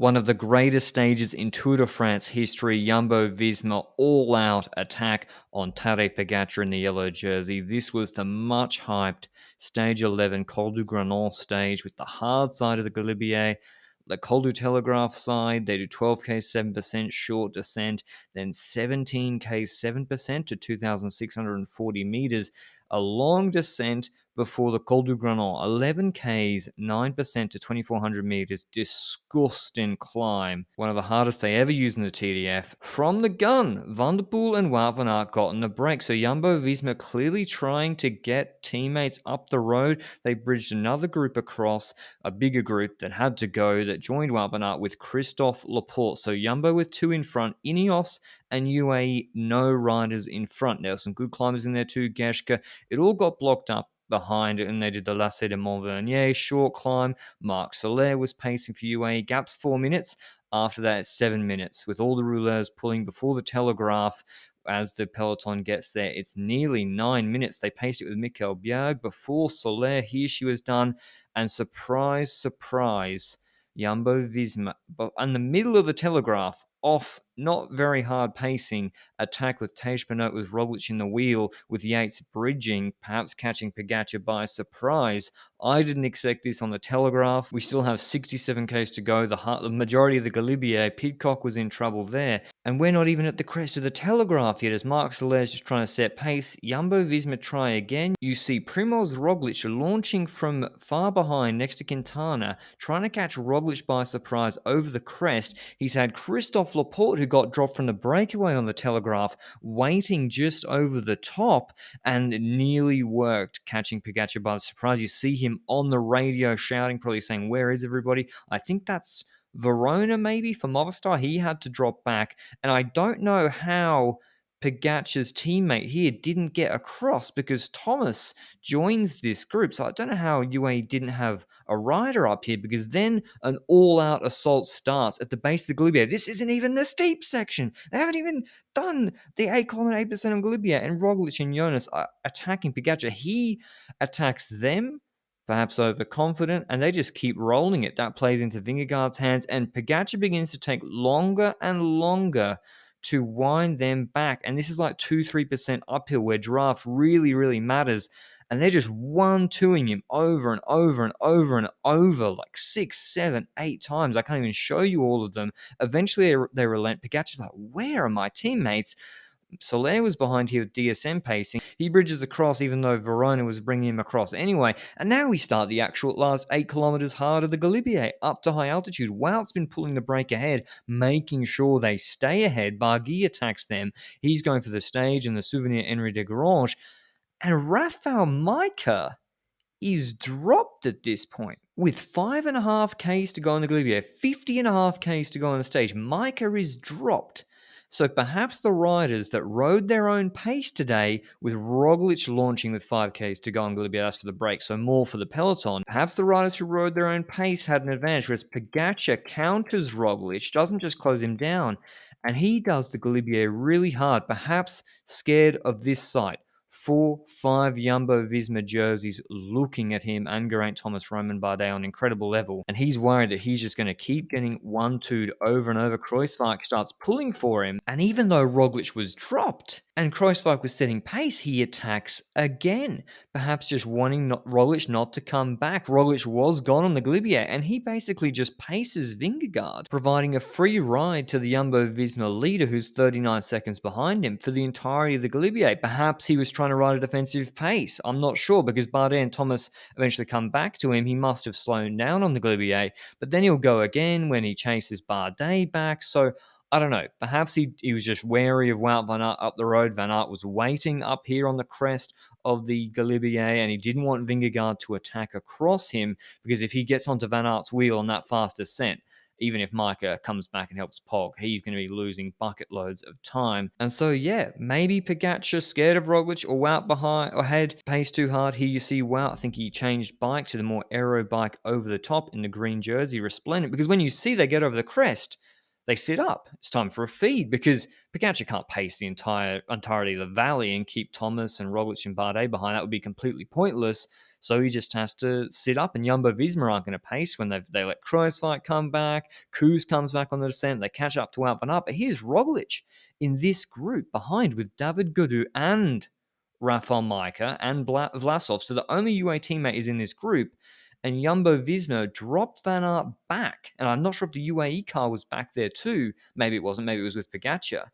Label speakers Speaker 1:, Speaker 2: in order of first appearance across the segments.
Speaker 1: One of the greatest stages in Tour de France history, Jumbo-Visma all-out attack on Tadej Pogacar in the yellow jersey. This was the much-hyped Stage 11 Col du Granon stage with the hard side of the Galibier, the Col du Telegraph side. They do 12k 7% short descent, then 17k 7% to 2,640 meters, a long descent before the Col du Granon, 11Ks, 9% to 2,400 meters. Disgusting climb. One of the hardest they ever used in the TDF. From the gun, Van der Poel and Wout van Aert got in the break. So Jumbo-Visma clearly trying to get teammates up the road. They bridged another group across, a bigger group that had to go, that joined Wout van Aert with Christophe Laporte. So Jumbo with two in front, Ineos and UAE, no riders in front. There were some good climbers in there too, Geschke. It all got blocked up behind it, and they did the Lacet de Montvernier short climb. Marc Soler was pacing for UAE. Gaps 4 minutes. After that, 7 minutes. With all the rouleurs pulling before the Telegraph as the peloton gets there, it's nearly 9 minutes. They paced it with Mikel Bjerg before Soler. Here she was done. And surprise, surprise, Jumbo-Visma, but in the middle of the Telegraph, off, not very hard pacing, attack with Tej Benoot with Roglic in the wheel, with Yates bridging, perhaps catching Pogacar by surprise. I didn't expect this on the Telegraph. We still have 67 k's to go. The majority of the Galibier, Pidcock was in trouble there. And we're not even at the crest of the Telegraph yet, as Marc Soler is just trying to set pace. Jumbo-Visma try again. You see Primoz Roglic launching from far behind next to Quintana, trying to catch Roglic by surprise over the crest. He's had Christophe Laporte, who got dropped from the breakaway on the Telegraph, waiting just over the top and nearly worked, catching Pogacar by surprise. You see him on the radio shouting, probably saying, "Where is everybody?" I think that's Verona maybe for Movistar. He had to drop back, and I don't know how Pogacar's teammate here didn't get across, because Thomas joins this group. So I don't know how UAE didn't have a rider up here, because then an all-out assault starts at the base of the Galibier. This isn't even the steep section. They haven't even done the 8 km 8% of Galibier, and Roglic and Jonas are attacking Pogacar. He attacks them, perhaps overconfident, and they just keep rolling it. That plays into Vingegaard's hands, and Pogacar begins to take longer and longer to wind them back. And this is like 2-3% uphill, where draft really, really matters. And they're just 1-2ing him over and over and over and over, like 6, 7, 8 times. I can't even show you all of them. Eventually, they relent. Pogacar's like, "Where are my teammates?" Soler was behind here with DSM pacing. He bridges across even though Verona was bringing him across anyway. And now we start the actual last 8 kilometers hard of the Galibier, up to high altitude. Wout's been pulling the brake ahead, making sure they stay ahead. Barguil attacks them. He's going for the stage and the Souvenir Henri de Grange. And Rafael Majka is dropped at this point. With 5.5 Ks to go on the Galibier, 50.5 Ks to go on the stage, Majka is dropped. So perhaps the riders that rode their own pace today, with Roglic launching with 5 Ks to go on Galibier, that's for the break, so more for the peloton. Perhaps the riders who rode their own pace had an advantage, whereas Pogacar counters Roglic, doesn't just close him down, and he does the Galibier really hard, perhaps scared of this sight. 4-5 Jumbo-Visma jerseys looking at him and Geraint Thomas, Roman Bardet on incredible level. And he's worried that he's just going to keep getting 1-2'd over and over. Kruijswijk starts pulling for him. And even though Roglic was dropped and Kruijswijk was setting pace, he attacks again. Perhaps just wanting Roglic not to come back. Roglic was gone on the Galibier, and he basically just paces Vingegaard, providing a free ride to the Jumbo-Visma leader, who's 39 seconds behind him, for the entirety of the Galibier. Perhaps he was trying to ride a defensive pace. I'm not sure, because Bardet and Thomas eventually come back to him. He must have slowed down on the Galibier, but then he'll go again when he chases Bardet back. So I don't know. Perhaps he was just wary of Wout van Aert up the road. Van Aert was waiting up here on the crest of the Galibier, and he didn't want Vingegaard to attack across him, because if he gets onto Van Aert's wheel on that fast descent, even if Majka comes back and helps Pog, he's going to be losing bucket loads of time. And so, yeah, maybe Pogacar scared of Roglic, or Wout behind, or had pace too hard. Here you see Wout, I think he changed bike to the more aero bike over the top in the green jersey, resplendent, because when you see they get over the crest, they sit up. It's time for a feed, because Pogacar can't pace the entirety of the valley and keep Thomas and Roglic and Bardet behind. That would be completely pointless. So he just has to sit up, and Jumbo Visma aren't going to pace when they let Kruijswijk come back. Koos comes back on the descent. They catch up to Wout van Aert. But here's Roglic in this group behind with David Gaudu and Rafał Majka and Vlasov. So the only UAE teammate is in this group. And Jumbo Visma dropped Van Aert back. And I'm not sure if the UAE car was back there too. Maybe it wasn't. Maybe it was with Pogacar.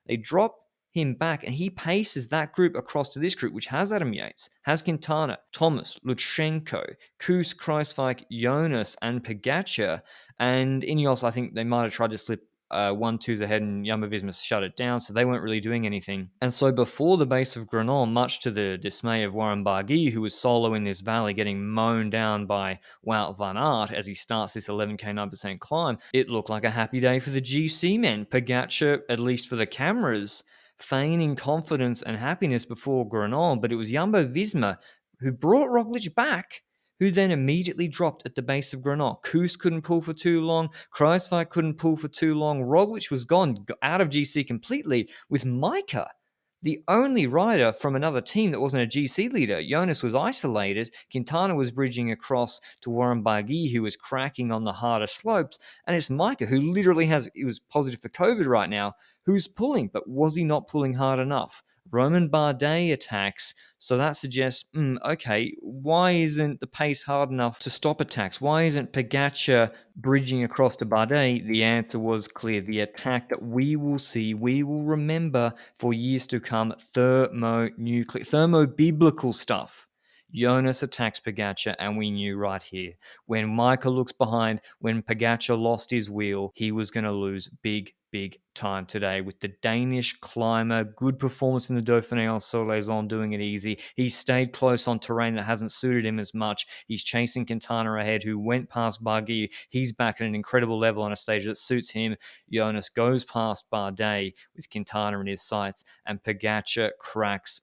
Speaker 1: They dropped him back, and he paces that group across to this group, which has Adam Yates, has Quintana, Thomas, Lutsenko, Koos, Kruijswijk, Jonas, and Pogacar. And Ineos, I think they might have tried to slip 1-2s ahead, and Jumbo-Visma shut it down, so they weren't really doing anything. And so before the base of Granon, much to the dismay of Warren Barguil, who was solo in this valley getting mown down by Wout van Aert as he starts this 11k 9% climb, it looked like a happy day for the GC men. Pogacar, at least for the cameras, feigning confidence and happiness before Granon, but it was Jumbo-Visma who brought Roglic back, who then immediately dropped at the base of Granon. Koos couldn't pull for too long. Kruijswijk couldn't pull for too long. Roglic was gone, out of GC completely, with Majka, the only rider from another team that wasn't a GC leader. Jonas was isolated. Quintana was bridging across to Warren Barguil, who was cracking on the harder slopes. And it's Majka, who literally he was positive for COVID right now, who's pulling. But was he not pulling hard enough? Romain Bardet attacks, so that suggests, okay, why isn't the pace hard enough to stop attacks? Why isn't Pogacar bridging across to Bardet? The answer was clear. The attack that we will see, we will remember for years to come, thermo-biblical stuff. Jonas attacks Pogacar, and we knew right here. When Majka looks behind, when Pogacar lost his wheel, he was going to lose big time today with the Danish climber. Good performance in the Dauphiné on Solaizon, doing it easy. He stayed close on terrain that hasn't suited him as much. He's chasing Quintana ahead, who went past Barguil. He's back at an incredible level on a stage that suits him. Jonas goes past Bardet with Quintana in his sights, and Pogacar cracks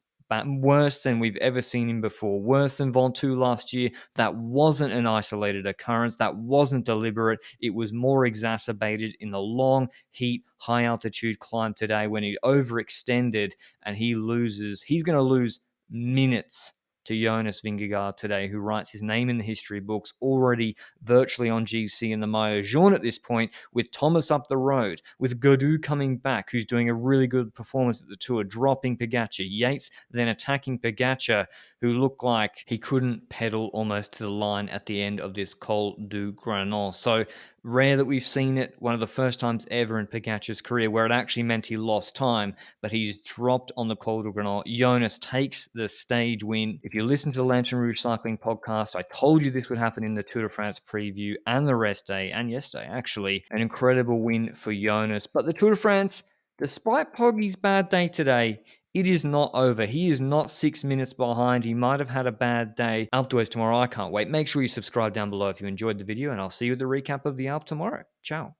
Speaker 1: worse than we've ever seen him before, worse than Ventoux last year. That wasn't an isolated occurrence. That wasn't deliberate. It was more exacerbated in the long heat, high altitude climb today when he overextended, and he's going to lose minutes to Jonas Vingegaard today, who writes his name in the history books, already virtually on GC in the Maillot Jaune at this point, with Thomas up the road, with Gaudu coming back, who's doing a really good performance at the Tour, dropping Pogacar. Yates then attacking Pogacar, who looked like he couldn't pedal almost to the line at the end of this Col du Granon. So rare that we've seen it. One of the first times ever in Pogacar's career where it actually meant he lost time, but he's dropped on the Col du Granon. Jonas takes the stage win. If you listen to the Lanterne Rouge Cycling podcast, I told you this would happen in the Tour de France preview and the rest day, and yesterday actually. An incredible win for Jonas. But the Tour de France, despite Poggy's bad day today, it is not over. He is not 6 minutes behind. He might have had a bad day. Alpe d'Huez tomorrow. I can't wait. Make sure you subscribe down below if you enjoyed the video, and I'll see you at the recap of the Alpe tomorrow. Ciao.